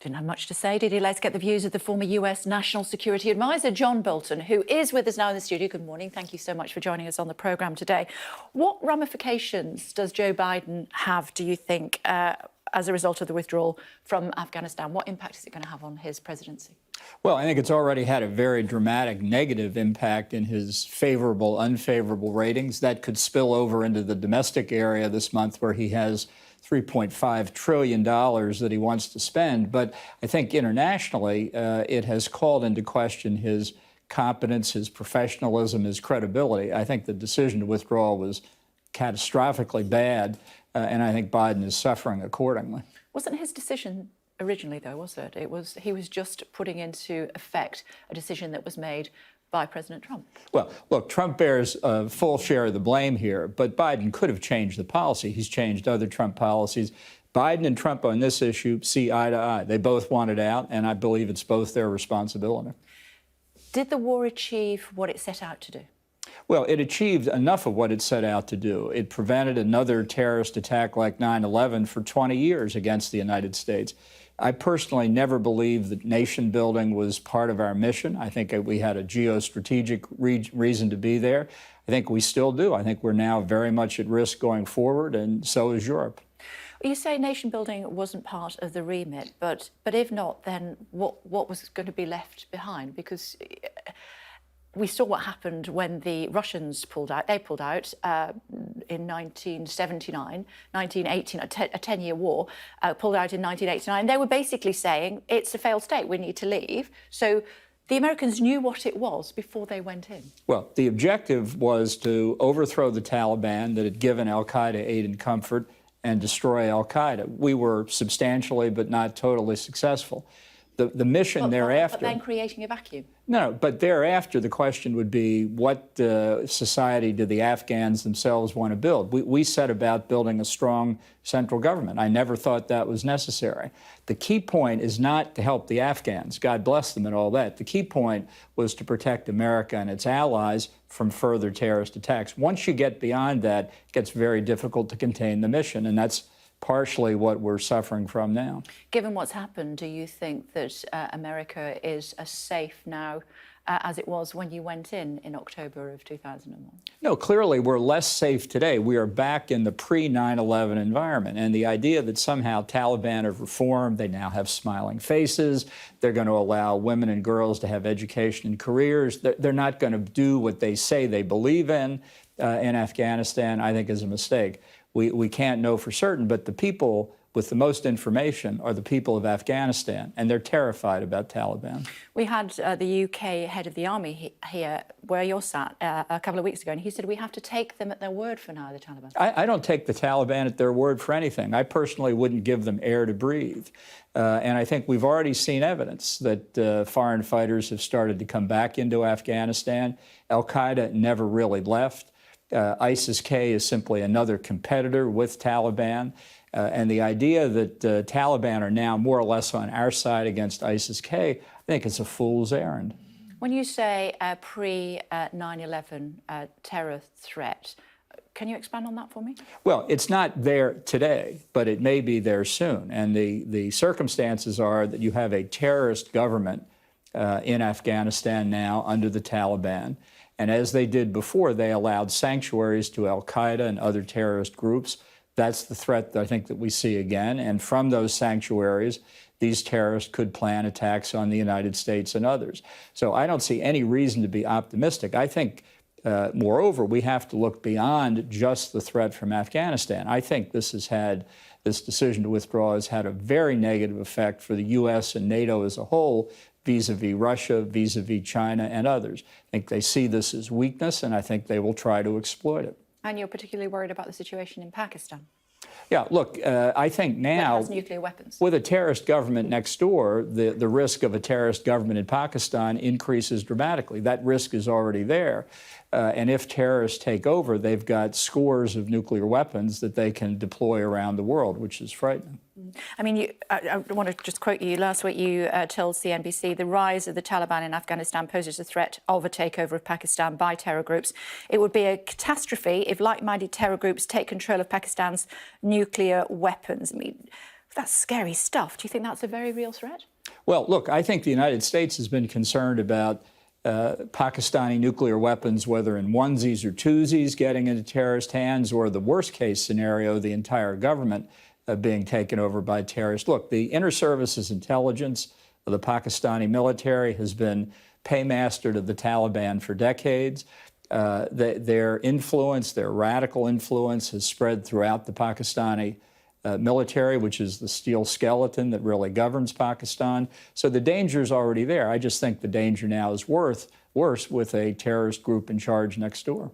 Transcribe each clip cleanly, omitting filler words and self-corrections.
Didn't have much to say, did he? Let's get the views of the former US National Security Advisor, John Bolton, who is with us now in the studio. Good morning. Thank you so much for joining us on the programme today. What ramifications does Joe Biden have, do you think, as a result of the withdrawal from Afghanistan? What impact is it going to have on his presidency? Well, I think it's already had a very dramatic negative impact in his favorable, unfavorable ratings. That could spill over into the domestic area this month, where he has $3.5 trillion that he wants to spend. But I think internationally, it has called into question his competence, his professionalism, his credibility. I think the decision to withdraw was catastrophically bad, and I think Biden is suffering accordingly. Wasn't his decision originally, though, was it? He was just putting into effect a decision that was made by President Trump. Well, look, Trump bears a full share of the blame here, but Biden could have changed the policy. He's changed other Trump policies. Biden and Trump on this issue see eye to eye. They both want it out, and I believe it's both their responsibility. Did the war achieve what it set out to do? Well, it achieved enough of what it set out to do. It prevented another terrorist attack like 9/11 for 20 years against the United States. I personally never believed that nation building was part of our mission. I think we had a geostrategic reason to be there. I think we still do. I think we're now very much at risk going forward, and so is Europe. You say nation building wasn't part of the remit, but if not, then what was going to be left behind? Because we saw what happened when the Russians pulled out. They pulled out in 1979, 1989, a 10-year war, pulled out in 1989. They were basically saying, it's a failed state, we need to leave. So the Americans knew what it was before they went in. Well, the objective was to overthrow the Taliban that had given al-Qaeda aid and comfort and destroy al-Qaeda. We were substantially but not totally successful. The mission thereafter... But then creating a vacuum. No, but thereafter the question would be, what society do the Afghans themselves want to build? We set about building a strong central government. I never thought that was necessary. The key point is not to help the Afghans, God bless them and all that. The key point was to protect America and its allies from further terrorist attacks. Once you get beyond that, it gets very difficult to contain the mission, and that's partially what we're suffering from now. Given what's happened, do you think that America is as safe now as it was when you went in October of 2001? No, clearly we're less safe today. We are back in the pre-9/11 environment, and the idea that somehow Taliban have reformed, they now have smiling faces, they're going to allow women and girls to have education and careers, they're not going to do what they say they believe in Afghanistan, I think is a mistake. We can't know for certain, but the people with the most information are the people of Afghanistan, and they're terrified about Taliban. We had the UK head of the army here, where you're sat, a couple of weeks ago, and he said we have to take them at their word for now, the Taliban. I don't take the Taliban at their word for anything. I personally wouldn't give them air to breathe. And I think we've already seen evidence that foreign fighters have started to come back into Afghanistan. Al-Qaeda never really left. ISIS-K is simply another competitor with Taliban. And the idea that Taliban are now more or less on our side against ISIS-K, I think it's a fool's errand. When you say pre-9/11 terror threat, can you expand on that for me? Well, it's not there today, but it may be there soon. And the circumstances are that you have a terrorist government in Afghanistan now under the Taliban. And as they did before, they allowed sanctuaries to al-Qaeda and other terrorist groups. That's the threat that I think that we see again. And from those sanctuaries, these terrorists could plan attacks on the United States and others. So I don't see any reason to be optimistic. I think, moreover, we have to look beyond just the threat from Afghanistan. I think this decision to withdraw has had a very negative effect for the U.S. and NATO as a whole, vis-a-vis Russia, vis-a-vis China and others. I think they see this as weakness, and I think they will try to exploit it. And you're particularly worried about the situation in Pakistan? Yeah, look, I think now, that has nuclear weapons. With a terrorist government next door, the risk of a terrorist government in Pakistan increases dramatically. That risk is already there. And if terrorists take over, they've got scores of nuclear weapons that they can deploy around the world, which is frightening. I mean, I want to just quote you. Last week you told CNBC the rise of the Taliban in Afghanistan poses a threat of a takeover of Pakistan by terror groups. It would be a catastrophe if like-minded terror groups take control of Pakistan's nuclear weapons. I mean, That's scary stuff. Do you think that's a very real threat? Well, look, I think the United States has been concerned about Pakistani nuclear weapons, whether in onesies or twosies, getting into terrorist hands, or the worst case scenario, the entire government being taken over by terrorists. Look, the inter-services intelligence of the Pakistani military has been paymaster to the Taliban for decades. Their influence, their radical influence, has spread throughout the Pakistani military, which is the steel skeleton that really governs Pakistan. So the danger is already there. I just think the danger now is worse with a terrorist group in charge next door.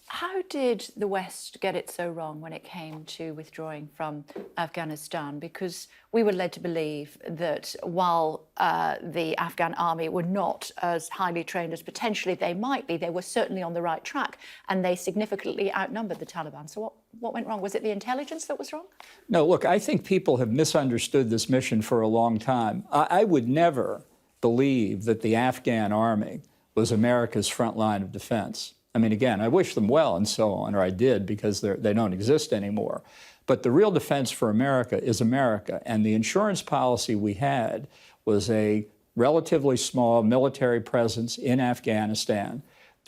How did the West get it so wrong when it came to withdrawing from Afghanistan? Because we were led to believe that while the Afghan army were not as highly trained as potentially they might be, they were certainly on the right track, and they significantly outnumbered the Taliban. So what went wrong? Was it the intelligence that was wrong? No, look, I think people have misunderstood this mission for a long time. I would never believe that the Afghan army was America's front line of defense. I mean, again, I wish them well and so on, or I did, because they don't exist anymore. But the real defense for America is America. And the insurance policy we had was a relatively small military presence in Afghanistan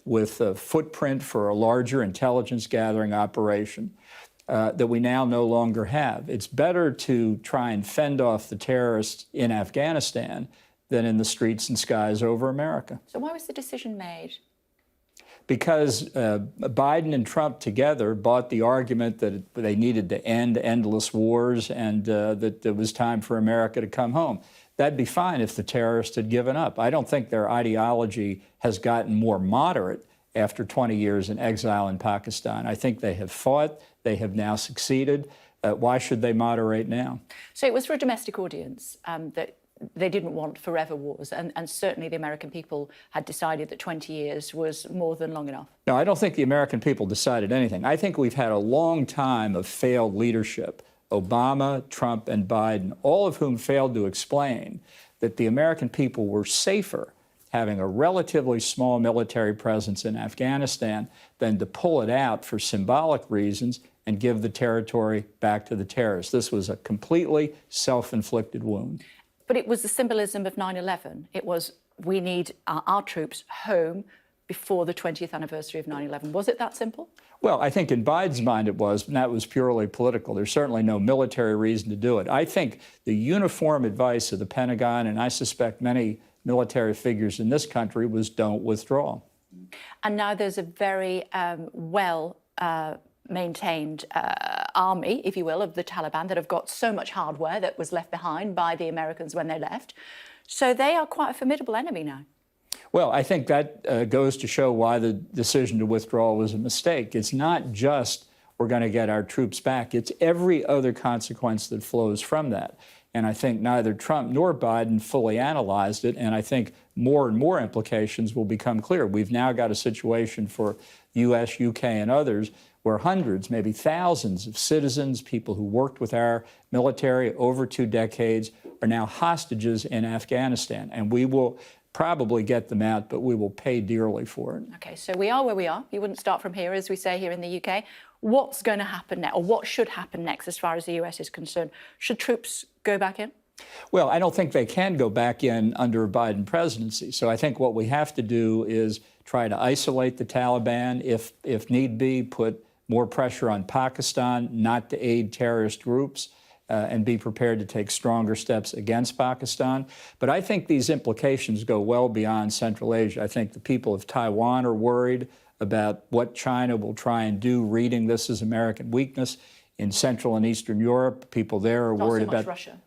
with a footprint for a larger intelligence gathering operation that we now no longer have. It's better to try and fend off the terrorists in Afghanistan than in the streets and skies over America. So why was the decision made? Because Biden and Trump together bought the argument that they needed to end endless wars and that it was time for America to come home. That'd be fine if the terrorists had given up. I don't think their ideology has gotten more moderate after 20 years in exile in Pakistan. I think they have fought. They have now succeeded. Why should they moderate now? So it was for a domestic audience that they didn't want forever wars, and certainly the American people had decided that 20 years was more than long enough. No, I don't think the American people decided anything. I think we've had a long time of failed leadership. Obama, Trump, and Biden, all of whom failed to explain that the American people were safer having a relatively small military presence in Afghanistan than to pull it out for symbolic reasons and give the territory back to the terrorists. This was a completely self-inflicted wound. But it was the symbolism of 9/11. It was, we need our troops home before the 20th anniversary of 9/11. Was it that simple? Well, I think in Biden's mind it was, and that was purely political. There's certainly no military reason to do it. I think the uniform advice of the Pentagon, and I suspect many military figures in this country, was don't withdraw. And now there's a very maintained army, if you will, of the Taliban that have got so much hardware that was left behind by the Americans when they left. So they are quite a formidable enemy now. Well, I think that goes to show why the decision to withdraw was a mistake. It's not just we're going to get our troops back. It's every other consequence that flows from that. And I think neither Trump nor Biden fully analyzed it, and I think more and more implications will become clear. We've now got a situation for U.S., U.K., and others where hundreds, maybe thousands of citizens, people who worked with our military over 2 decades, are now hostages in Afghanistan. And we will probably get them out, but we will pay dearly for it. OK, so we are where we are. You wouldn't start from here, as we say here in the UK. What's going to happen next, or what should happen next as far as the US is concerned? Should troops go back in? Well, I don't think they can go back in under a Biden presidency. So I think what we have to do is try to isolate the Taliban, if need be, put more pressure on Pakistan not to aid terrorist groups, and be prepared to take stronger steps against Pakistan. But I think these implications go well beyond Central Asia. I think the people of Taiwan are worried about what China will try and do, reading this as American weakness. In Central and Eastern Europe, people there are worried about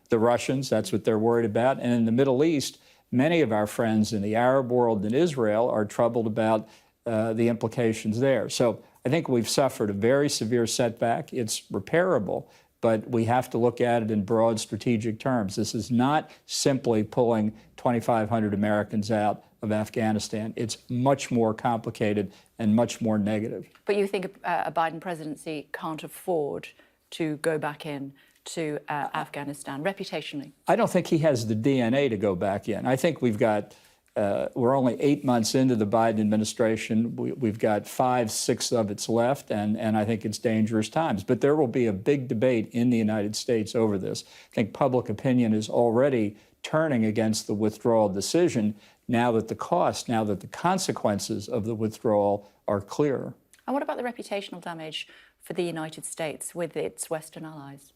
the Russians. That's what they're worried about. And in the Middle East, many of our friends in the Arab world and Israel are troubled about the implications there. So I think we've suffered a very severe setback. It's repairable, but we have to look at it in broad strategic terms. This is not simply pulling 2,500 Americans out of Afghanistan. It's much more complicated and much more negative. But you think a Biden presidency can't afford to go back in to Afghanistan, reputationally? I don't think he has the DNA to go back in. I think we've got We're only 8 months into the Biden administration. We've got 5, 6 of its left, and I think it's dangerous times. But there will be a big debate in the United States over this. I think public opinion is already turning against the withdrawal decision now that the consequences of the withdrawal are clear. And what about the reputational damage for the United States with its Western allies?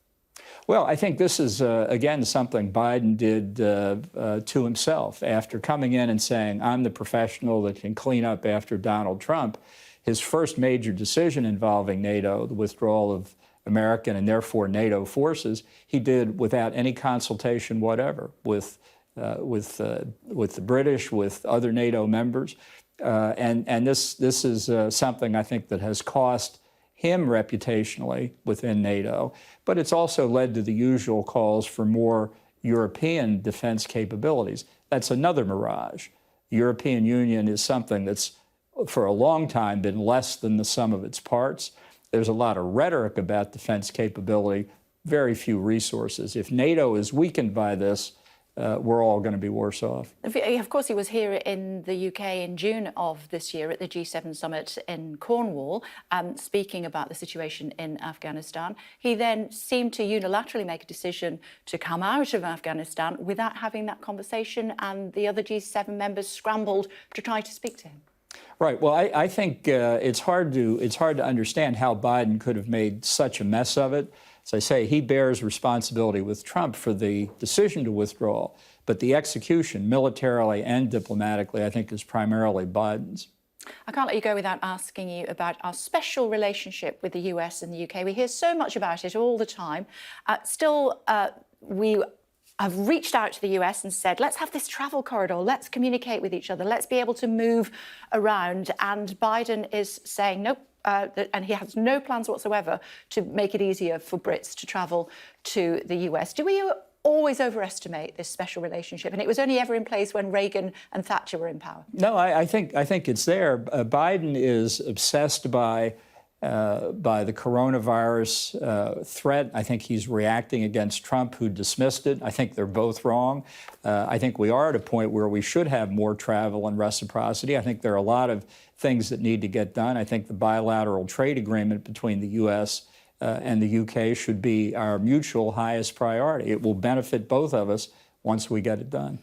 Well, I think this is, again, something Biden did to himself. After coming in and saying, I'm the professional that can clean up after Donald Trump, his first major decision involving NATO, the withdrawal of American and therefore NATO forces, he did without any consultation whatever with the British, with other NATO members. And this is something I think that has cost him reputationally within NATO, but it's also led to the usual calls for more European defense capabilities. That's another mirage. The European Union is something that's for a long time been less than the sum of its parts. There's a lot of rhetoric about defense capability, very few resources. If NATO is weakened by this, we're all going to be worse off. Of course, he was here in the UK in June of this year at the G7 summit in Cornwall, speaking about the situation in Afghanistan. He then seemed to unilaterally make a decision to come out of Afghanistan without having that conversation, and the other G7 members scrambled to try to speak to him. Right. Well, I think it's hard to understand how Biden could have made such a mess of it. As I say, he bears responsibility with Trump for the decision to withdraw, but the execution, militarily and diplomatically, I think is primarily Biden's. I can't let you go without asking you about our special relationship with the US and the UK. We hear so much about it all the time. We have reached out to the US and said, let's have this travel corridor, let's communicate with each other, let's be able to move around. And Biden is saying, nope. And he has no plans whatsoever to make it easier for Brits to travel to the US. Do we always overestimate this special relationship? And it was only ever in place when Reagan and Thatcher were in power. No, I think it's there. Biden is obsessed by the coronavirus threat. I think he's reacting against Trump, who dismissed it. I think they're both wrong. I think we are at a point where we should have more travel and reciprocity. I think there are a lot of things that need to get done. I think the bilateral trade agreement between the U.S. And the UK should be our mutual highest priority. It will benefit both of us once we get it done.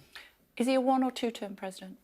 Is he a 1- or 2-term president?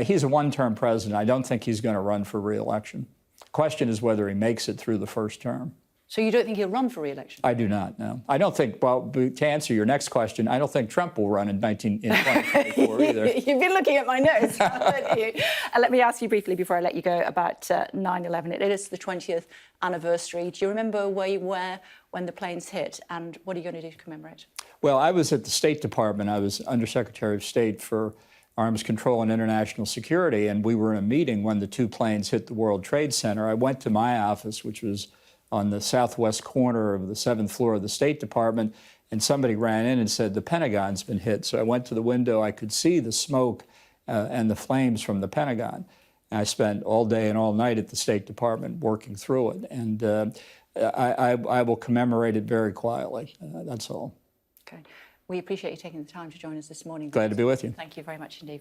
He's a 1-term president. I don't think he's going to run for re-election. The question is whether he makes it through the first term. So you don't think he'll run for re-election? I do not, no. I don't think, well, to answer your next question, I don't think Trump will run in 2024 either. You've been looking at my notes, haven't you? Let me ask you briefly before I let you go about 9/11. It is the 20th anniversary. Do you remember where you were when the planes hit, and what are you going to do to commemorate? Well, I was at the State Department. I was Undersecretary of State for Arms Control and International Security, and we were in a meeting when the 2 planes hit the World Trade Center. I went to my office, which was on the southwest corner of the 7th floor of the State Department, and somebody ran in and said, the Pentagon's been hit. So I went to the window. I could see the smoke and the flames from the Pentagon. And I spent all day and all night at the State Department working through it. And I will commemorate it very quietly. That's all. Okay. We appreciate you taking the time to join us this morning. Glad to be with you. Thank you very much indeed.